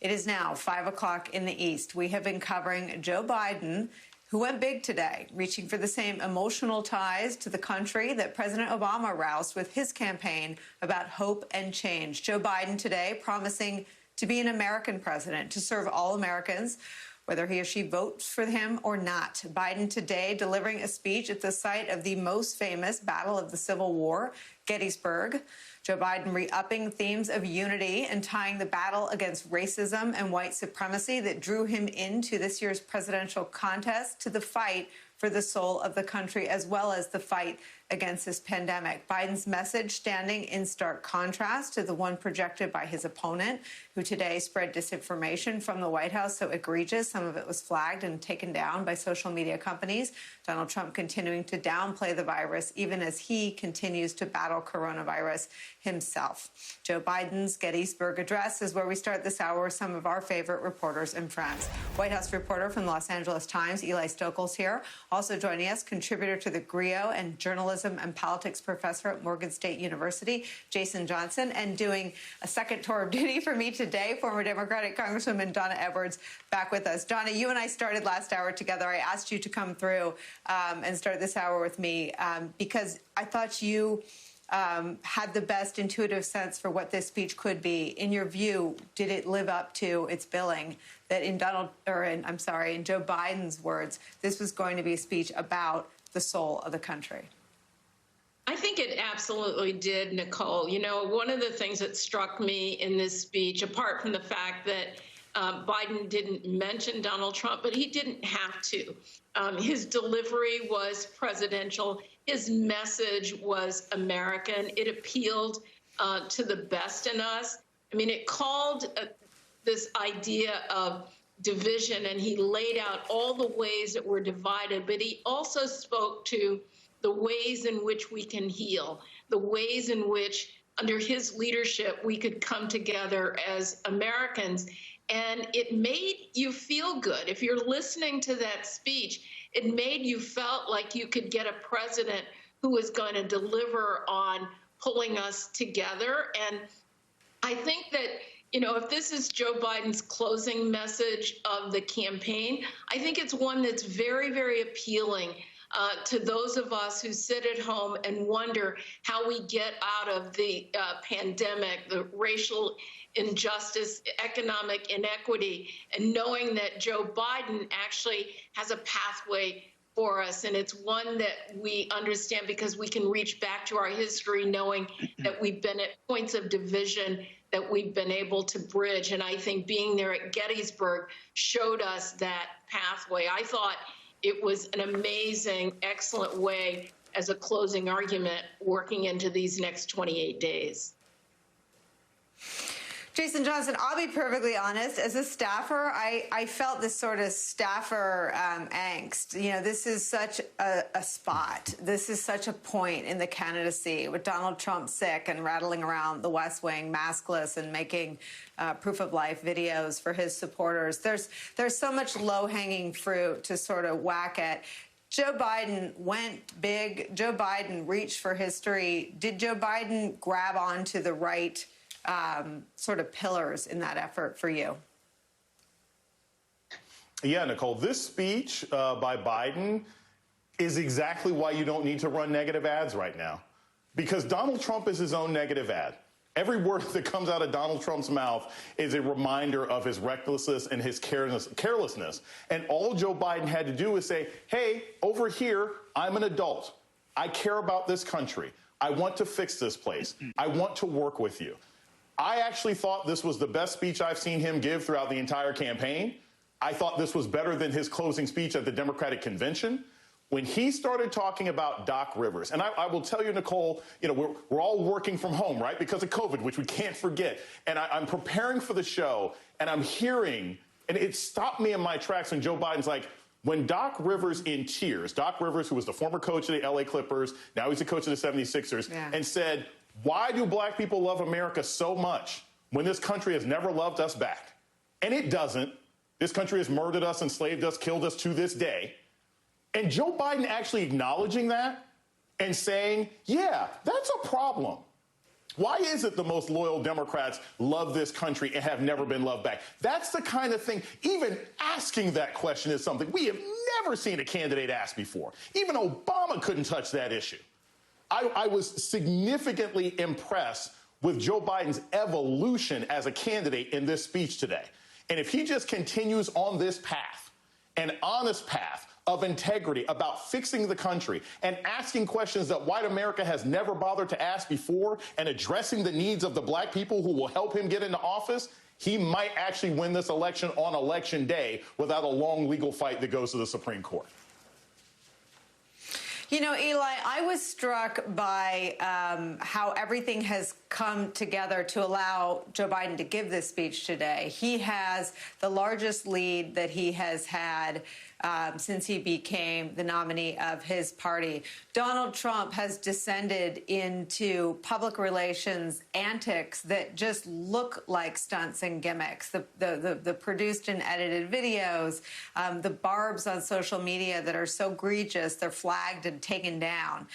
It is now 5 o'clock in the East. We have been covering Joe Biden, who went big today, reaching for the same emotional ties to the country that President Obama roused with his campaign about hope and change. Joe Biden today promising to be an American president, to serve all Americans, whether he or she votes for him or not. Biden today delivering a speech at the site of the most famous battle of the Civil War, Gettysburg. Joe Biden re-upping themes of unity and tying the battle against racism and white supremacy that drew him into this year's presidential contest to the fight for the soul of the country, as well as the fight against this pandemic. Biden's message standing in stark contrast to the one projected by his opponent, who today spread disinformation from the White House so egregious, some of it was flagged and taken down by social media companies. Donald Trump continuing to downplay the virus, even as he continues to battle coronavirus himself. Joe Biden's Gettysburg address is where we start this hour with some of our favorite reporters and friends. White House reporter from the Los Angeles Times, Eli Stokel's here. Also joining us, contributor to the Griot and journalism and politics professor at Morgan State University, Jason Johnson, and doing a second tour of duty for me today, former Democratic Congresswoman Donna Edwards back with us. Donna, you and I started last hour together. I asked you to come through and start this hour with me because I thought you had the best intuitive sense for what this speech could be. In your view, did it live up to its billing that in Joe Biden's words, this was going to be a speech about the soul of the country? I think it absolutely did, Nicole. You know, one of the things that struck me in this speech, apart from the fact that Biden didn't mention Donald Trump, but he didn't have to. His delivery was presidential. His message was American. It appealed to the best in us. I mean, it called this idea of division, and he laid out all the ways that we're divided, but he also spoke to the ways in which we can heal, the ways in which, under his leadership, we could come together as Americans. And it made you feel good. If you're listening to that speech, it made you felt like you could get a president who was going to deliver on pulling us together. And I think that, you know, if this is Joe Biden's closing message of the campaign, I think it's one that's very, very appealing to those of us who sit at home and wonder how we get out of the pandemic, the racial injustice, economic inequity, and knowing that Joe Biden actually has a pathway for us. And it's one that we understand because we can reach back to our history, knowing that we've been at points of division that we've been able to bridge. And I think being there at Gettysburg showed us that pathway. I thought it was an amazing, excellent way as a closing argument working into these next 28 days. Jason Johnson, I'll be perfectly honest. As a staffer, I felt this sort of staffer angst. You know, this is such a spot. This is such a point in the candidacy with Donald Trump sick and rattling around the West Wing maskless and making proof of life videos for his supporters. There's so much low-hanging fruit to sort of whack at. Joe Biden went big. Joe Biden reached for history. Did Joe Biden grab onto the right sort of pillars in that effort for you? Yeah, Nicole, this speech by Biden is exactly why you don't need to run negative ads right now. Because Donald Trump is his own negative ad. Every word that comes out of Donald Trump's mouth is a reminder of his recklessness and his carelessness. And all Joe Biden had to do was say, hey, over here, I'm an adult. I care about this country. I want to fix this place. I want to work with you. I actually thought this was the best speech I've seen him give throughout the entire campaign. I thought this was better than his closing speech at the Democratic convention. When he started talking about Doc Rivers, and I will tell you, Nicole, you know, we're all working from home, right, because of COVID, which we can't forget. And I'm preparing for the show, and I'm hearing, and it stopped me in my tracks when Joe Biden's like, when Doc Rivers in tears, Doc Rivers, who was the former coach of the LA Clippers, now he's the coach of the 76ers, and said, why do black people love America so much when this country has never loved us back? And it doesn't. This country has murdered us, enslaved us, killed us to this day. And Joe Biden actually acknowledging that and saying, yeah, that's a problem. Why is it the most loyal Democrats love this country and have never been loved back? That's the kind of thing, even asking that question is something we have never seen a candidate ask before. Even Obama couldn't touch that issue. I was significantly impressed with Joe Biden's evolution as a candidate in this speech today. And if he just continues on this path, an honest path of integrity about fixing the country and asking questions that white America has never bothered to ask before and addressing the needs of the black people who will help him get into office, he might actually win this election on election day without a long legal fight that goes to the Supreme Court. You know, Eli, I was struck by how everything has come together to allow Joe Biden to give this speech today. He has the largest lead that he has had since he became the nominee of his party. Donald Trump has descended into public relations antics that just look like stunts and gimmicks. The produced and edited videos, the barbs on social media that are so egregious, they're flagged and taken down.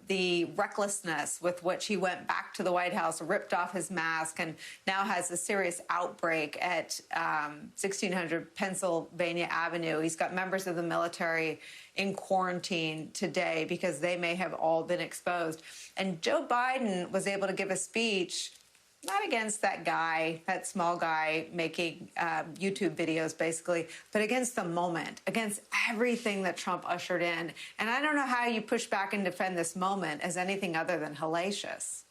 The recklessness with which he went back to the White House, ripped off his mask, and now has a serious outbreak at 1600 Pennsylvania Avenue. He's got members of the military in quarantine today because they may have all been exposed. And Joe Biden was able to give a speech not against that guy, that small guy making YouTube videos, basically, but against the moment, against everything that Trump ushered in. And I don't know how you push back and defend this moment as anything other than hellacious.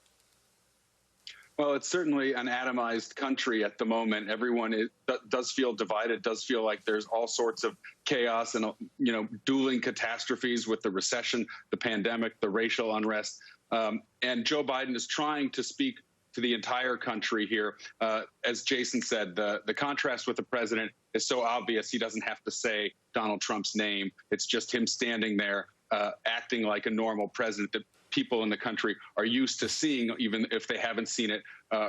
Well, it's certainly an atomized country at the moment. Everyone does feel divided, does feel like there's all sorts of chaos and, dueling catastrophes with the recession, the pandemic, the racial unrest. And Joe Biden is trying to speak to the entire country here. As Jason said, the contrast with the president is so obvious he doesn't have to say Donald Trump's name. It's just him standing there acting like a normal president that people in the country are used to seeing, even if they haven't seen it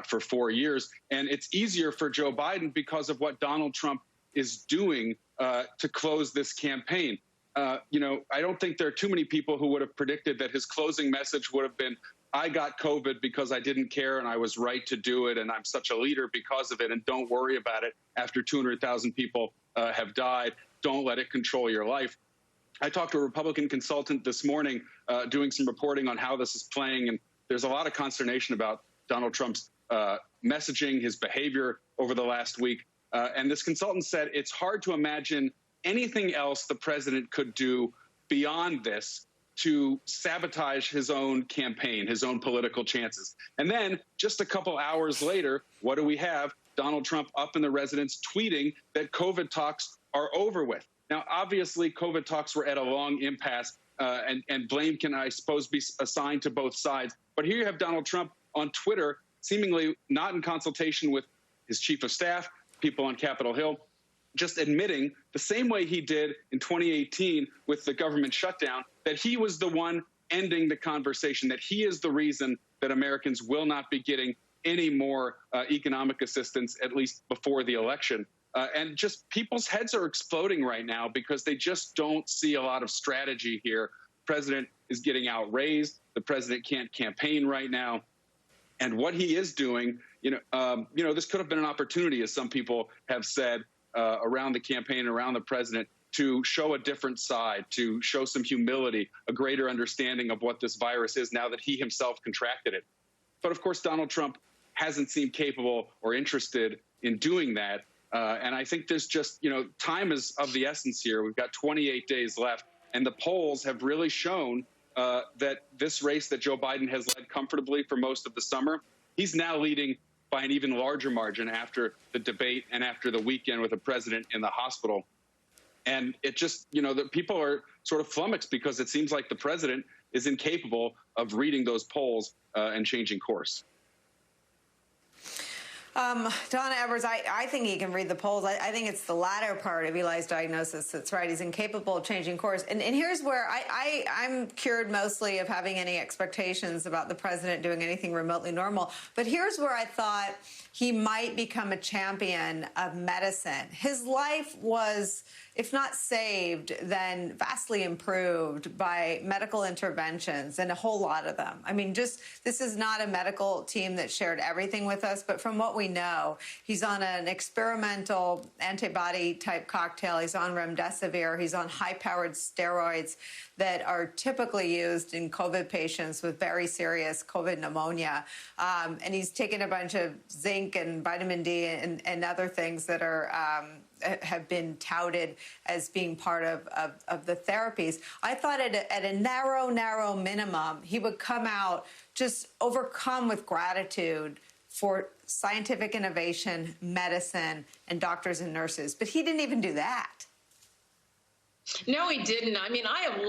for 4 years. And it's easier for Joe Biden because of what Donald Trump is doing to close this campaign. I don't think there are too many people who would have predicted that his closing message would have been, I got COVID because I didn't care and I was right to do it, and I'm such a leader because of it, and don't worry about it after 200,000 people have died. Don't let it control your life. I talked to a Republican consultant this morning doing some reporting on how this is playing, and there's a lot of consternation about Donald Trump's messaging, his behavior over the last week. And this consultant said it's hard to imagine anything else the president could do beyond this to sabotage his own campaign, his own political chances. And then just a couple hours later, what do we have? Donald Trump up in the residence tweeting that COVID talks are over with. Now, obviously, COVID talks were at a long impasse, and blame can, I suppose, be assigned to both sides. But here you have Donald Trump on Twitter, seemingly not in consultation with his chief of staff, people on Capitol Hill, just admitting the same way he did in 2018 with the government shutdown, that he was the one ending the conversation, that he is the reason that Americans will not be getting any more economic assistance, at least before the election. And just people's heads are exploding right now because they just don't see a lot of strategy here. The president is getting outraised. The president can't campaign right now. And what he is doing, this could have been an opportunity, as some people have said, around the campaign, around the president, to show a different side, to show some humility, a greater understanding of what this virus is now that he himself contracted it. But of course, Donald Trump hasn't seemed capable or interested in doing that. And I think there's just, time is of the essence here. We've got 28 days left, and the polls have really shown that this race that Joe Biden has led comfortably for most of the summer, he's now leading by an even larger margin after the debate and after the weekend with the president in the hospital. And it just, the people are sort of flummoxed because it seems like the president is incapable of reading those polls and changing course. Donna Evers, I think he can read the polls. I think it's the latter part of Eli's diagnosis that's right. He's incapable of changing course. And here's where I'm cured mostly of having any expectations about the president doing anything remotely normal. But here's where I thought he might become a champion of medicine. His life was, if not saved, then vastly improved by medical interventions, and a whole lot of them. I mean, this is not a medical team that shared everything with us, but from what we know, he's on an experimental antibody-type cocktail. He's on remdesivir. He's on high-powered steroids that are typically used in COVID patients with very serious COVID pneumonia. And he's taken a bunch of zinc and vitamin D and other things that are have been touted as being part of the therapies. I thought at a narrow minimum, he would come out just overcome with gratitude for scientific innovation, medicine, and doctors and nurses. But he didn't even do that. No, he didn't. I mean, I have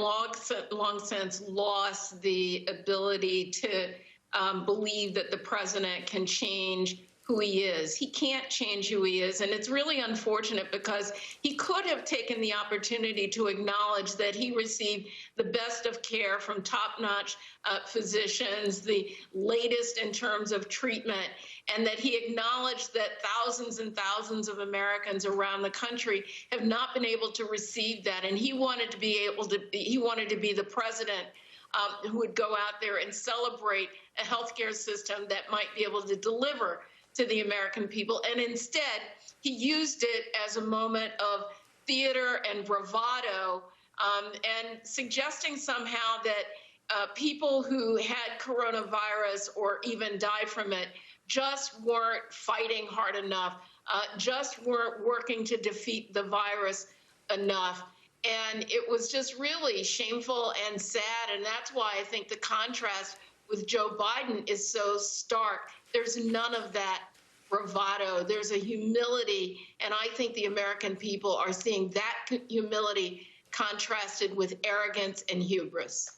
long since lost the ability to believe that the president can change who he is. He can't change who he is. And it's really unfortunate because he could have taken the opportunity to acknowledge that he received the best of care from top-notch physicians, the latest in terms of treatment, and that he acknowledged that thousands and thousands of Americans around the country have not been able to receive that. And he wanted to be the president who would go out there and celebrate a healthcare system that might be able to deliver to the American people. And instead, he used it as a moment of theater and bravado, and suggesting somehow that people who had coronavirus or even died from it just weren't fighting hard enough, just weren't working to defeat the virus enough. And it was just really shameful and sad. And that's why I think the contrast with Joe Biden is so stark. There's none of that bravado. There's a humility. And I think the American people are seeing that humility contrasted with arrogance and hubris.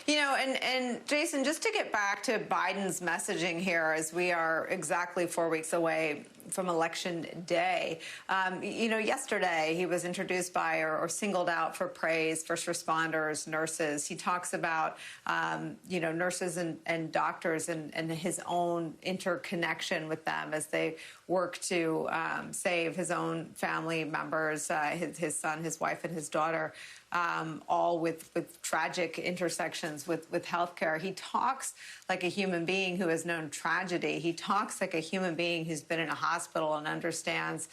You know, and Jason, just to get back to Biden's messaging here, as we are exactly 4 weeks away from Election Day, you know, yesterday he was introduced by or singled out for praise, first responders, nurses. He talks about, you know, nurses and doctors and his own interconnection with them as they work to save his own family members, his son, his wife, and his daughter. All with tragic intersections with healthcare. He talks like a human being who has known tragedy. He talks like a human being who's been in a hospital and understands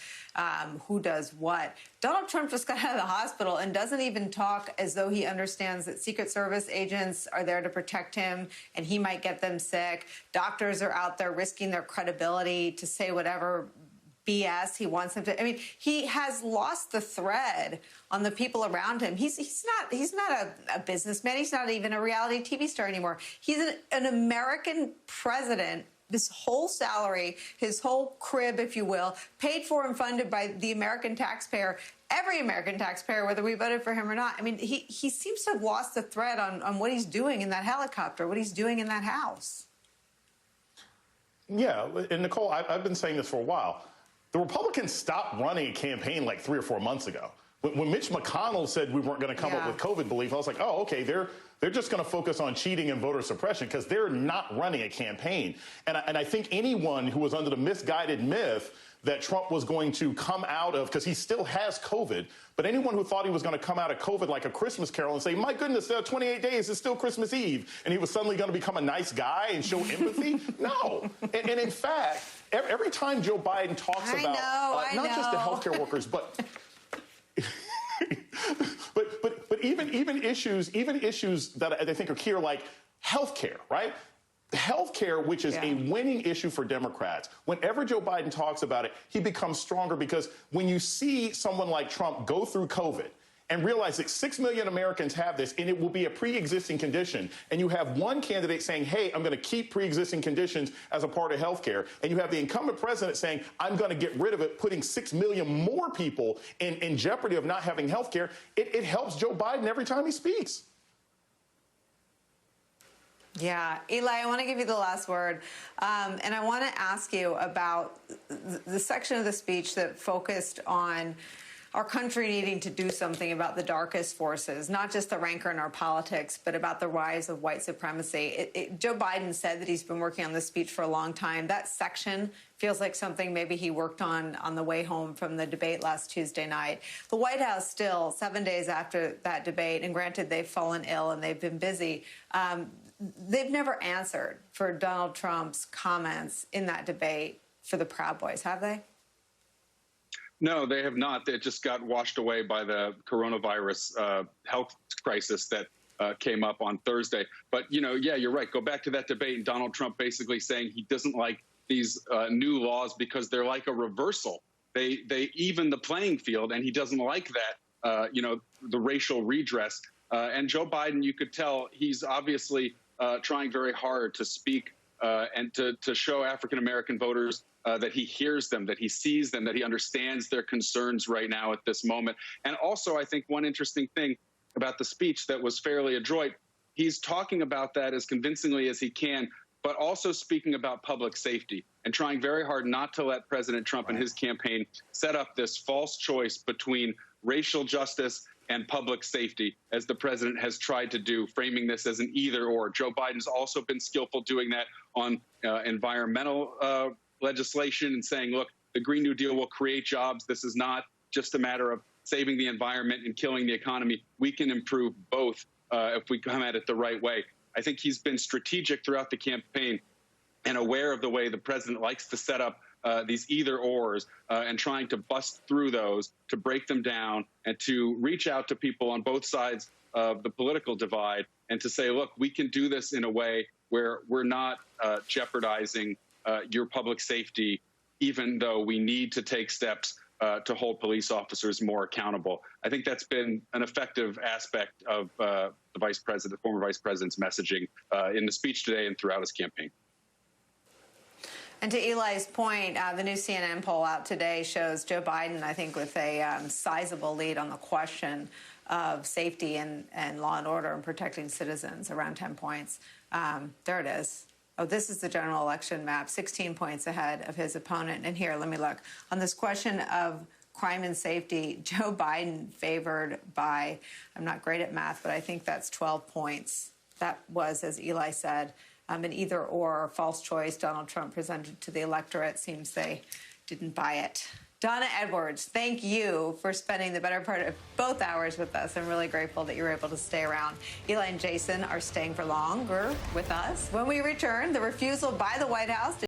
who does what. Donald Trump just got out of the hospital and doesn't even talk as though he understands that Secret Service agents are there to protect him and he might get them sick. Doctors are out there risking their credibility to say whatever BS he wants them to. I mean, he has lost the thread on the people around him. He's not a businessman. He's not even a reality TV star anymore. He's an American president. This whole salary, his whole crib, if you will, paid for and funded by the American taxpayer, every American taxpayer, whether we voted for him or not. I mean, he seems to have lost the thread on what he's doing in that helicopter, what he's doing in that house. Yeah, and Nicole, I've been saying this for a while. The Republicans stopped running a campaign like 3 or 4 months ago. When Mitch McConnell said we weren't going to come up with COVID belief, I was like, oh, okay, they're just going to focus on cheating and voter suppression because they're not running a campaign. And I think anyone who was under the misguided myth that Trump was going to come out of, because he still has COVID, but anyone who thought he was going to come out of COVID like a Christmas carol and say, my goodness, 28 days is still Christmas Eve, and he was suddenly going to become a nice guy and show empathy? No. And in fact, every time Joe Biden talks about not just the healthcare workers, but even issues that I think are key are like healthcare, right? Healthcare, which is a winning issue for Democrats, whenever Joe Biden talks about it, he becomes stronger because when you see someone like Trump go through COVID and realize that 6 million Americans have this and it will be a pre-existing condition, and you have one candidate saying, hey, I'm going to keep pre-existing conditions as a part of healthcare, and you have the incumbent president saying, I'm going to get rid of it, putting 6 million more people in jeopardy of not having healthcare, it helps Joe Biden every time he speaks. Yeah. Eli, I want to give you the last word. And I want to ask you about the section of the speech that focused on our country needing to do something about the darkest forces, not just the rancor in our politics, but about the rise of white supremacy. Joe Biden said that he's been working on this speech for a long time. That section feels like something maybe he worked on the way home from the debate last Tuesday night. The White House still, 7 days after that debate, and granted they've fallen ill and they've been busy, they've never answered for Donald Trump's comments in that debate for the Proud Boys, have they? No, they have not. They just got washed away by the coronavirus health crisis that came up on Thursday. But, yeah, you're right. Go back to that debate and Donald Trump basically saying he doesn't like these new laws because they're like a reversal. They even the playing field, and he doesn't like that, the racial redress. And Joe Biden, you could tell he's obviously trying very hard to speak and to show African-American voters that he hears them, that he sees them, that he understands their concerns right now at this moment. And also, I think one interesting thing about the speech that was fairly adroit, he's talking about that as convincingly as he can, but also speaking about public safety and trying very hard not to let President Trump and his campaign set up this false choice between racial justice and public safety, as the president has tried to do, framing this as an either or. Joe Biden's also been skillful doing that on environmental legislation and saying, look, the Green New Deal will create jobs. This is not just a matter of saving the environment and killing the economy. We can improve both if we come at it the right way. I think he's been strategic throughout the campaign and aware of the way the president likes to set up these either-ors and trying to bust through those, to break them down, and to reach out to people on both sides of the political divide and to say, look, we can do this in a way where we're not jeopardizing your public safety, even though we need to take steps to hold police officers more accountable. I think that's been an effective aspect of the former vice president's messaging in the speech today and throughout his campaign. And to Eli's point, the new CNN poll out today shows Joe Biden, I think, with a sizable lead on the question of safety and law and order and protecting citizens, around 10 points. There it is. Oh, this is the general election map, 16 points ahead of his opponent. And here, let me look. On this question of crime and safety, Joe Biden favored by, I'm not great at math, but I think that's 12 points. That was, as Eli said, an either or false choice Donald Trump presented to the electorate. Seems they didn't buy it. Donna Edwards, thank you for spending the better part of both hours with us. I'm really grateful that you were able to stay around. Eli and Jason are staying for longer with us. When we return, the refusal by the White House to